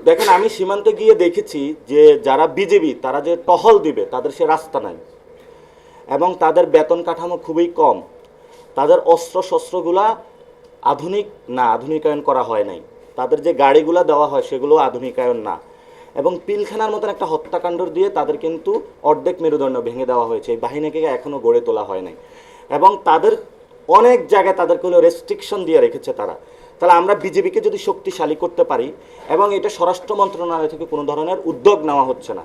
দেখেন, আমি সীমান্তে গিয়ে দেখেছি যে যারা বিজেপি তারা যে টহল দিবে তাদের সে রাস্তা নাই, এবং তাদের বেতন কাঠামো খুবই কম। তাদের অস্ত্র শস্ত্রগুলা আধুনিক না, আধুনিকায়ন করা হয় নাই। তাদের যে গাড়িগুলো দেওয়া হয় সেগুলো আধুনিকায়ন না, এবং পিলখানার মতন একটা হত্যাকাণ্ড দিয়ে তাদের কিন্তু অর্ধেক মেরুদণ্ড ভেঙে দেওয়া হয়েছে। এই বাহিনীকে এখনও গড়ে তোলা হয় নাই, এবং তাদের অনেক জায়গায় তাদেরকে হলো রেস্ট্রিকশন দিয়ে রেখেছে তারা। তাহলে আমরা বিজেপিকে যদি শক্তিশালী করতে পারি, এবং এটা স্বরাষ্ট্র মন্ত্রণালয় থেকে কোনো ধরনের উদ্যোগ নেওয়া হচ্ছে না,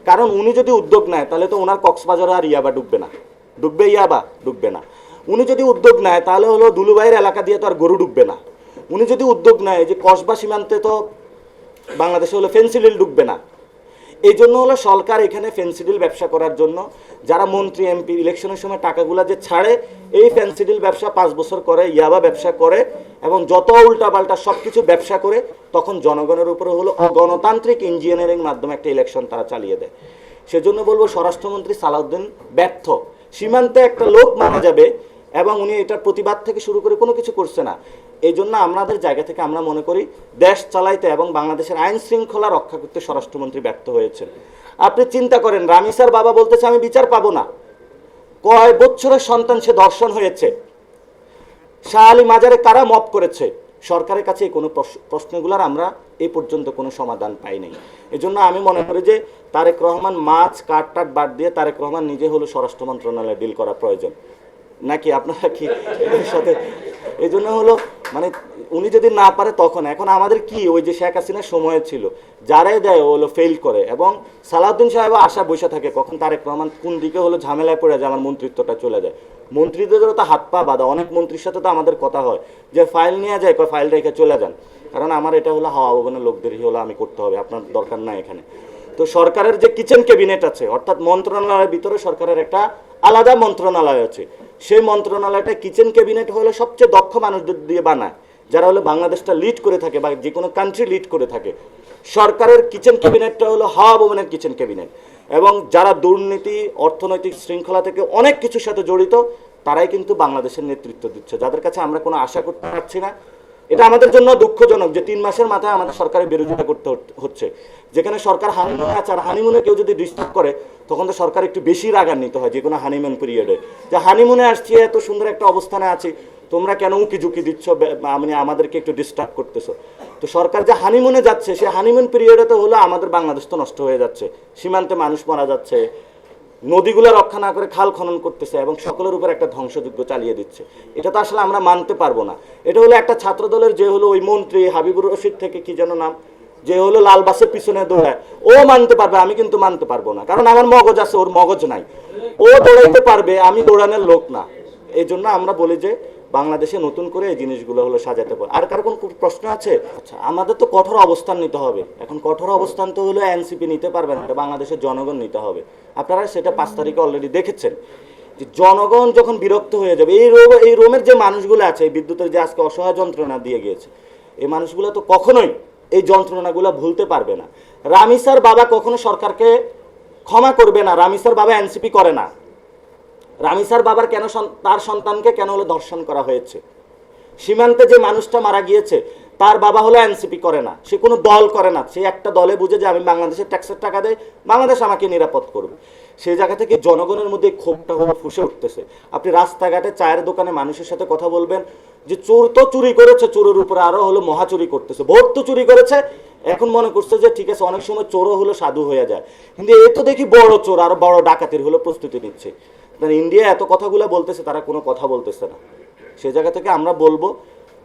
কারণ উনি যদি উদ্যোগ নেয় তাহলে তো ওনার কক্সবাজারে আর ইয়াবা ডুববে না। ডুববে ইয়াবা? ডুববে না। উনি যদি উদ্যোগ নেয় তাহলে হলো দুলুভাইয়ের এলাকা দিয়ে তো আর গরু ডুববে না। উনি যদি উদ্যোগ নেয় যে কসবা সীমান্তে তো বাংলাদেশে হলো ফেন্সিডিল ডুববে না। এই জন্য হলো সরকার এখানে ফেন্সিডিল ব্যবসা করার জন্য যারা মন্ত্রী এমপি ইলেকশনের সময় টাকাগুলো যে ছাড়ে, এই ফেন্সিডিল ব্যবসা 5 বছর করে, ইয়াবা ব্যবসা করে, এবং যত উল্টাপাল্টা সব কিছু ব্যবসা করে, তখন জনগণের উপরে হলো গণতান্ত্রিক ইঞ্জিনিয়ারিং মাধ্যমে একটা ইলেকশন তারা চালিয়ে দেয়। সেজন্য বলবো স্বরাষ্ট্রমন্ত্রী সালাউদ্দিন ব্যর্থ। সীমান্তে একটা লোক মারা যাবে এবং উনি এটার প্রতিবাদ থেকে শুরু করে কোনো কিছু করছে না। এই জন্য আমাদের জায়গা থেকে আমরা মনে করি দেশ চালাইতে এবং বাংলাদেশের আইন শৃঙ্খলা রক্ষা করতে স্বরাষ্ট্রমন্ত্রী ব্যর্থ হয়েছেন। আপনি চিন্তা করেন, রামিসার বাবা বলতেছে আমি বিচার পাবো না। কয় বছরের সন্তান সে ধর্ষণ হয়েছে, শাহ আলী মাজারে কারা মপ করেছে, সরকারের কাছে এই কোনো প্রশ্নগুলোর আমরা এই পর্যন্ত কোনো সমাধান পাই নাই। এই জন্য আমি মনে করি যে তারেক রহমান মাছ কাট টাট বাদ দিয়ে তারেক রহমান নিজে হলো স্বরাষ্ট্র মন্ত্রণালয়ে ডিল করা প্রয়োজন, নাকি আপনারা কি এর সাথে? এই জন্য হলো মানে উনি যদি না পারে তখন, এখন আমাদের কি ওই যে শেখ হাসিনার সময় ছিল, যারাই দেয় হলো ফেল করে, এবং সালাউদ্দিন সাহেব আশা বসে থাকে কখন তারেক রহমান কোন দিকে হলো ঝামেলায় পড়ে যায় আমার মন্ত্রিত্বটা চলে যায়। মন্ত্রীদেরও তো হাত পা বাঁধা, অনেক মন্ত্রীর সাথে তো আমাদের কথা হয় যে ফাইল নিয়ে যায়, ফাইল রেখে চলে যান, কারণ আমার এটা হলো হাওয়া ভবনের লোকদেরই হলো আমি করতে হবে, আপনার দরকার নাই এখানে। তো সরকারের যে কিচেন ক্যাবিনেট আছে, অর্থাৎ মন্ত্রণালয়ের ভিতরে সরকারের একটা আলাদা মন্ত্রণালয় আছে, সেই মন্ত্রণালয়টা কিচেন ক্যাবিনেট হলো সবচেয়ে দক্ষ মানুষদের দিয়ে বানায়, যারা হলো বাংলাদেশটা লিড করে থাকে বা যে কোনো কান্ট্রি লিড করে থাকে। সরকারের কিচেন ক্যাবিনেটটা হলো হাওয়া ভবনের কিচেন ক্যাবিনেট, এবং যারা দুর্নীতি অর্থনৈতিক শৃঙ্খলা থেকে অনেক কিছুর সাথে জড়িত তারাই কিন্তু বাংলাদেশের নেতৃত্ব দিচ্ছে, যাদের কাছে আমরা কোনো আশা করতে পারছি না। এটা আমাদের জন্য দুঃখজনক যে 3 মাসের মাথায় আমাদের সরকারের বিরোধিতা করতে হচ্ছে, যেখানে সরকার হানিমুনে আছে, আর হানিমুনে কেউ যদি ডিস্টার্ব করে তখন তো সরকার একটু বেশি রাগান্বিত হয় যে কোনো হানিমুন পিরিয়ডে, যে হানিমুনে আসছি, এত সুন্দর একটা অবস্থানে আছি, তোমরা কেন উঁকি ঝুঁকি দিচ্ছ, মানে আমাদেরকে একটু ডিস্টার্ব করতেছো। তো সরকার যে হানিমুনে যাচ্ছে, সে হানিমুন পিরিয়ডে তো হলো আমাদের বাংলাদেশ তো নষ্ট হয়ে যাচ্ছে, সীমান্তে মানুষ মারা যাচ্ছে, নদীগুলো রক্ষা না করে খাল খনন করতেছে, এবং সকলের উপর একটা ধ্বংসযজ্ঞ চালিয়ে দিচ্ছে। এটা তো আসলে আমরা মানতে পারবো না। এটা হলো একটা ছাত্র দলের যে হলো ওই মন্ত্রী হাবিবুর রশিদ থেকে কি যেন নাম, যে হলো লাল বাসের পিছনে দৌড়ায়, ও মানতে পারবে, আমি কিন্তু মানতে পারবো না, কারণ আমার মগজ আছে, ওর মগজ নাই। ও দৌড়াইতে পারবে, আমি দৌড়ানোর লোক না। এই জন্য আমরা বলি যে বাংলাদেশে নতুন করে এই জিনিসগুলো হলো সাজাতে পারে। আর কার কোন প্রশ্ন আছে? আচ্ছা, আমাদের তো কঠোর অবস্থান নিতে হবে। এখন কঠোর অবস্থান তো হলো এনসিপি নিতে পারবে না, এটা বাংলাদেশের জনগণ নিতে হবে। আপনারা সেটা 5 তারিখে অলরেডি দেখেছেন যে জনগণ যখন বিরক্ত হয়ে যাবে, এই রোমের যে মানুষগুলো আছে, এই বিদ্যুতের যে আজকে অসহায় যন্ত্রণা দিয়ে গিয়েছে, এই মানুষগুলো তো কখনোই এই যন্ত্রণাগুলো ভুলতে পারবে না। রামিসার বাবা কখনো সরকারকে ক্ষমা করবে না। রামিসার বাবা এনসিপি করে না। রামিসার বাবার কেন তার সন্তানকে কেন হলো ধর্ষণ করা হয়েছে? সীমান্তে যে মানুষটা মারা গিয়েছে তার বাবা হলো এনসিপি করে না, সে কোনো দল করে না, সে একটা দলে বুঝে যে আমি বাংলাদেশের ট্যাক্সের টাকা দেয়, বাংলাদেশ আমাকে নিরাপদ করবে। সেই জায়গা থেকে জনগণের মধ্যে ক্ষোভটা হলো ফুসে উঠতেছে। আপনি রাস্তাঘাটে চায়ের দোকানে মানুষের সাথে কথা বলবেন যে চোর তো চুরি করেছে, চোরের উপরে আরো হলো মহা চুরি করতেছে, ভোট তো চুরি করেছে, এখন মনে করছে যে ঠিক আছে, অনেক সময় চোরও হলো সাধু হয়ে যায়, কিন্তু এ তো দেখি বড় চোর, আরো বড় ডাকাতির হলো প্রস্তুতি নিচ্ছে। ইন্ডিয়া এত কথাগুলো বলতেছে, তারা কোনো কথা বলতেছে না। সে জায়গা থেকে আমরা বলবো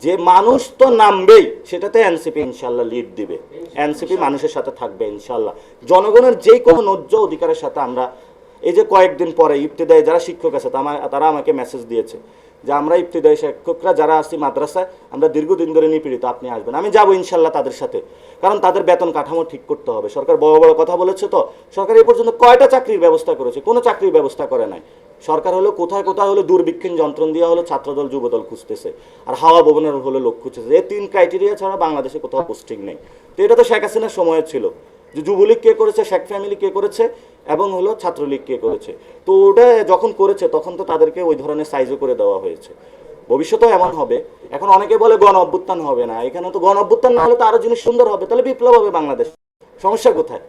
যে মানুষ তো নামবেই, সেটাতে এনসিপি ইনশাল্লাহ লিড দিবে, এনসিপি মানুষের সাথে থাকবে ইনশাল্লাহ। জনগণের যে কোনো ন্যায্য অধিকারের সাথে আমরা এই যে কয়েকদিন পরে ইবতিদায়ী যারা শিক্ষক আছে তারা আমাকে মেসেজ দিয়েছে যে আমরা ইবতিদায়ী শিক্ষকরা যারা আছি মাদ্রাসায়, আমরা দীর্ঘদিন ধরে নিপীড়িত, আপনি আসবেন। আমি যাবো ইনশাল্লাহ তাদের সাথে, কারণ তাদের বেতন কাঠামো ঠিক করতে হবে। সরকার বড় বড় কথা বলেছে, তো সরকার এই পর্যন্ত কয়টা চাকরির ব্যবস্থা করেছে? কোনো চাকরির ব্যবস্থা করে নাই। সরকার হলো কোথায় কোথায় হলো দূরবীক্ষণ যন্ত্রণ দিয়ে হলো ছাত্রদল যুবদল খুঁজতেছে, আর হাওয়া ভবনের হলো লোক খুঁজতেছে। এই 3 ক্রাইটেরিয়া ছাড়া বাংলাদেশে কোথাও পোস্টিং নেই। তো এটা তো শেখ হাসিনার সময় ছিল যে যুবলীগ কে করেছে, শেখ ফ্যামিলি কে করেছে, এবং হলো ছাত্রলীগ কে করেছে। তো ওটা যখন করেছে তখন তো তাদেরকে ওই ধরনের সাইজও করে দেওয়া হয়েছে। ভবিষ্যতেও এমন হবে। এখন অনেকে বলে গণ অভ্যুত্থান হবে না, এখানে তো গণ অভ্যুত্থান না হলে তো আরো জিনিস সুন্দর হবে, তাহলে বিপ্লব হবে বাংলাদেশ। সমস্যা কোথায়?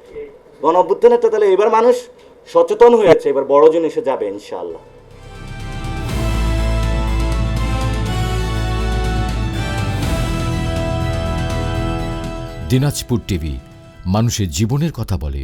গণ অভ্যুত্থানের তো তাহলে এবার মানুষ সচেতন হয়েছে, এবার বড় জিনিসে যাবে ইনশাআল্লাহ। দিনাজপুর টিভি, মানুষের জীবনের কথা বলে।